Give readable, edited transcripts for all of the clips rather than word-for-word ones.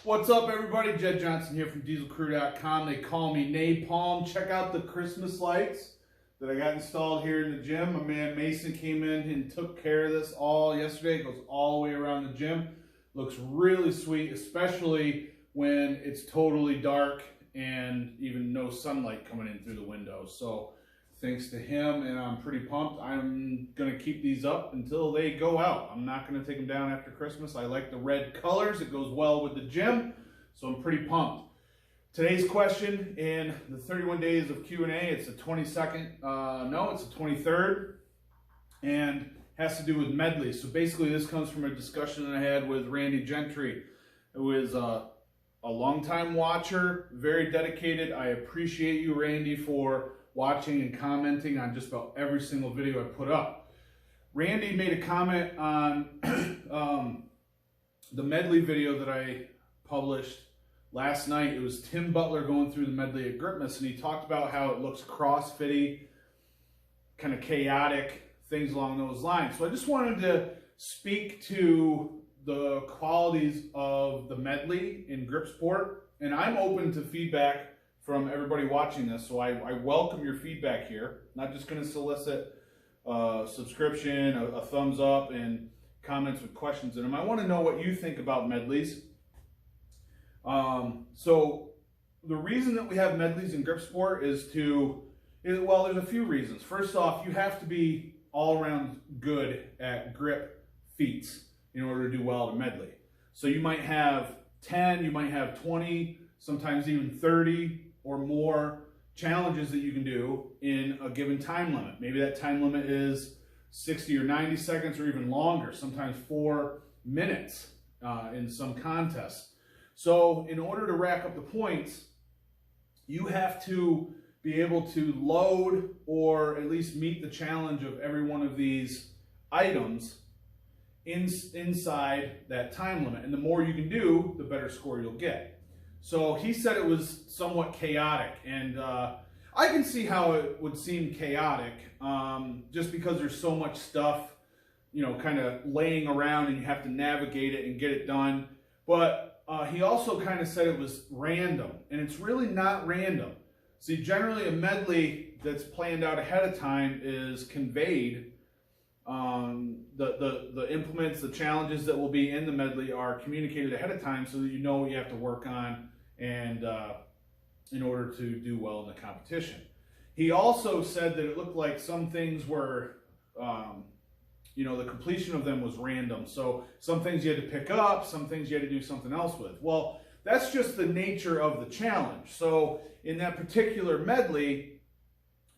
What's up, everybody? Jed Johnson here from dieselcrew.com. They call me Napalm. Check out the Christmas lights that I got installed here in the gym. My man Mason came in and took care of this all yesterday. It goes all the way around the gym. Looks really sweet, especially when it's totally dark and even no sunlight coming in through the windows. So thanks to him, and I'm pretty pumped. I'm going to keep these up until they go out. I'm not going to take them down after Christmas. I like the red colors. It goes well with the gym, so I'm pretty pumped. Today's question in the 31 days of Q&A, it's the 22nd, no, it's the 23rd, and has to do with Medleys. So basically this comes from a discussion that I had with Randy Gentry, who is a longtime watcher, very dedicated. I appreciate you, Randy, for watching and commenting on just about every single video I put up. Randy made a comment on the Medley video that I published last night. It was Tim Butler going through the Medley at Gripmas, and he talked about how it looks crossfitty, kind of chaotic, things along those lines. So I just wanted to speak to the qualities of the Medley in grip sport, and I'm open to feedback from everybody watching this, so I welcome your feedback here. Not just going to solicit subscription, a thumbs up, and comments with questions in them. I want to know what you think about Medleys. So the reason that we have Medleys in grip sport is well, there's a few reasons. First off, you have to be all around good at grip feats in order to do well at a Medley. So you might have 10, you might have 20, sometimes even 30 or more challenges that you can do in a given time limit. Maybe that time limit is 60 or 90 seconds or even longer, sometimes 4 minutes in some contests. So in order to rack up the points, you have to be able to load or at least meet the challenge of every one of these items inside that time limit. And the more you can do, the better score you'll get. So he said it was somewhat chaotic, and I can see how it would seem chaotic just because there's so much stuff, you know, kind of laying around and you have to navigate it and get it done. But he also kind of said it was random, and it's really not random. See, generally a medley that's planned out ahead of time is conveyed. The implements, the challenges that will be in the medley are communicated ahead of time so that you know what you have to work on and in order to do well in the competition. He also said that it looked like some things were, you know, the completion of them was random. So some things you had to pick up, some things you had to do something else with. Well, that's just the nature of the challenge. So in that particular medley,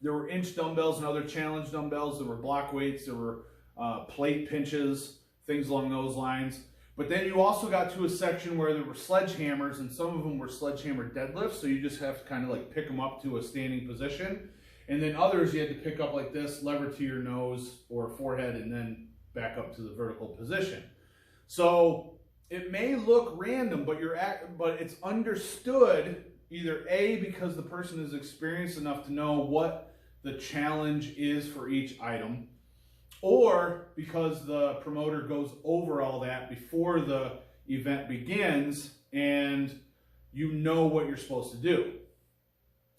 there were inch dumbbells and other challenge dumbbells. There were block weights. There were plate pinches, things along those lines. But then you also got to a section where there were sledgehammers, and some of them were sledgehammer deadlifts. So you just have to kind of like pick them up to a standing position. And then others you had to pick up like this, lever to your nose or forehead, and then back up to the vertical position. So it may look random, but it's understood either A, because the person is experienced enough to know what the challenge is for each item, or because the promoter goes over all that before the event begins and you know what you're supposed to do.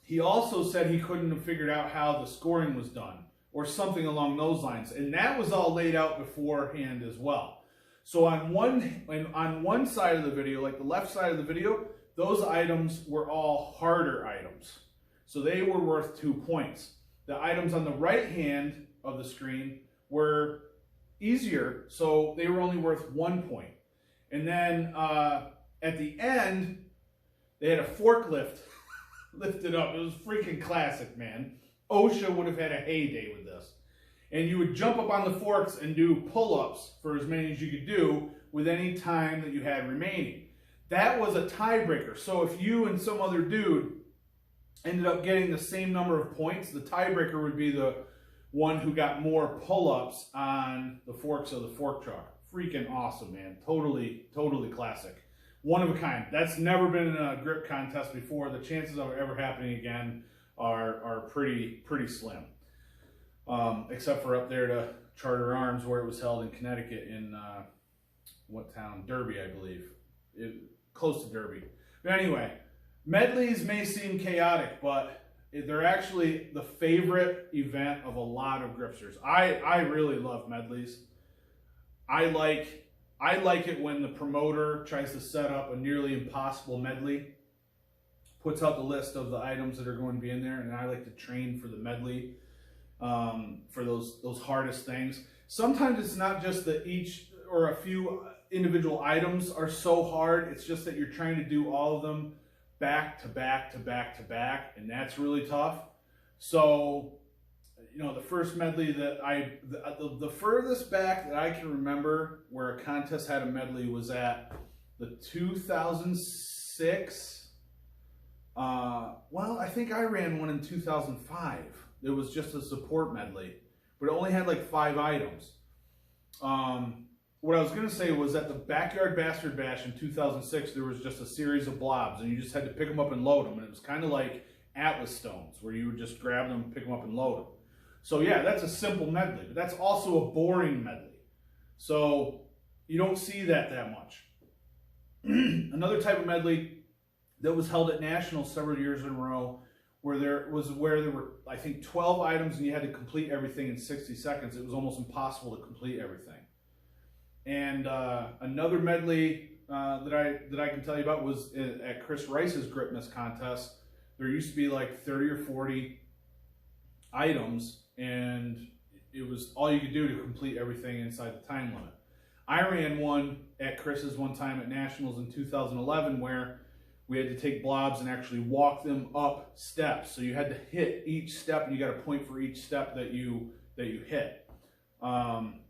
He also said he couldn't have figured out how the scoring was done or something along those lines, and that was all laid out beforehand as well. So on one side of the video, like the left side of the video, those items were all harder items. So they were worth 2 points. The items on the right hand of the screen were easier, so they were only worth 1 point. And then at the end, they had a forklift lifted up. It was freaking classic, man. OSHA would have had a heyday with this. And you would jump up on the forks and do pull-ups for as many as you could do with any time that you had remaining. That was a tiebreaker. So if you and some other dude ended up getting the same number of points, the tiebreaker would be the one who got more pull-ups on the forks of the fork truck. Freaking awesome, man. Totally, totally classic. One of a kind. That's never been in a grip contest before. The chances of it ever happening again are pretty slim. Except for up there to Charter Arms, where it was held in Connecticut in what town? Derby, I believe. close to Derby. But anyway, medleys may seem chaotic, but they're actually the favorite event of a lot of gripsters. I really love medleys. I like it when the promoter tries to set up a nearly impossible medley, puts out the list of the items that are going to be in there, and I like to train for the medley, for those hardest things. Sometimes it's not just that each or a few individual items are so hard, it's just that you're trying to do all of them back to back to back to back, and that's really tough. So, you know, the first medley that the furthest back that I can remember where a contest had a medley was at the 2006, well, I think I ran one in 2005. It was just a support medley, but it only had like 5 items. What I was going to say was at the Backyard Bastard Bash in 2006, there was just a series of blobs, and you just had to pick them up and load them, and it was kind of like Atlas stones, where you would just grab them, pick them up, and load them. So yeah, that's a simple medley, but that's also a boring medley. So you don't see that much. Another type of medley that was held at Nationals several years in a row, where there were, I think, 12 items and you had to complete everything in 60 seconds. It was almost impossible to complete everything. And another medley that I can tell you about was at Chris Rice's Grip Miss contest. There used to be like 30 or 40 items, and it was all you could do to complete everything inside the time limit. I ran one at Chris's one time at Nationals in 2011 where we had to take blobs and actually walk them up steps. So you had to hit each step, and you got a point for each step that you hit.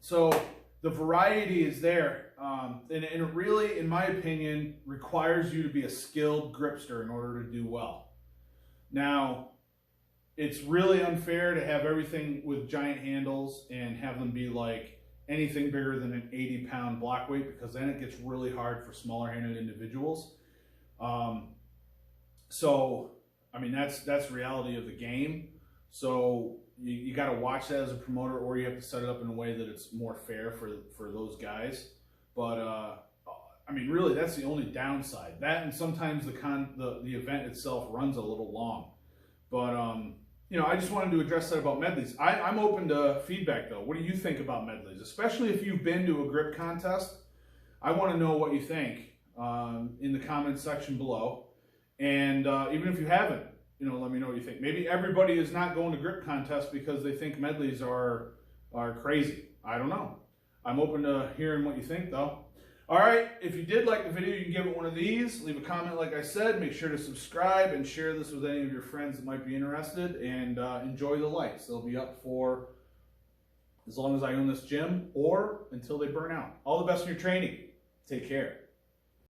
So the variety is there, and it really, in my opinion, requires you to be a skilled gripster in order to do well. Now, it's really unfair to have everything with giant handles and have them be like anything bigger than an 80-pound block weight, because then it gets really hard for smaller-handed individuals. So, I mean, that's the reality of the game. So you got to watch that as a promoter, or you have to set it up in a way that it's more fair for those guys. But I mean, really, that's the only downside. That, and sometimes the event itself runs a little long. But you know, I just wanted to address that about medleys. I'm open to feedback though. What do you think about medleys, especially if you've been to a grip contest? I want to know what you think in the comments section below. And even if you haven't, you know, let me know what you think. Maybe everybody is not going to grip contests because they think medleys are crazy. I don't know. I'm open to hearing what you think, though. All right, if you did like the video, you can give it one of these. Leave a comment, like I said. Make sure to subscribe and share this with any of your friends that might be interested. And enjoy the lights. They'll be up for as long as I own this gym or until they burn out. All the best in your training. Take care.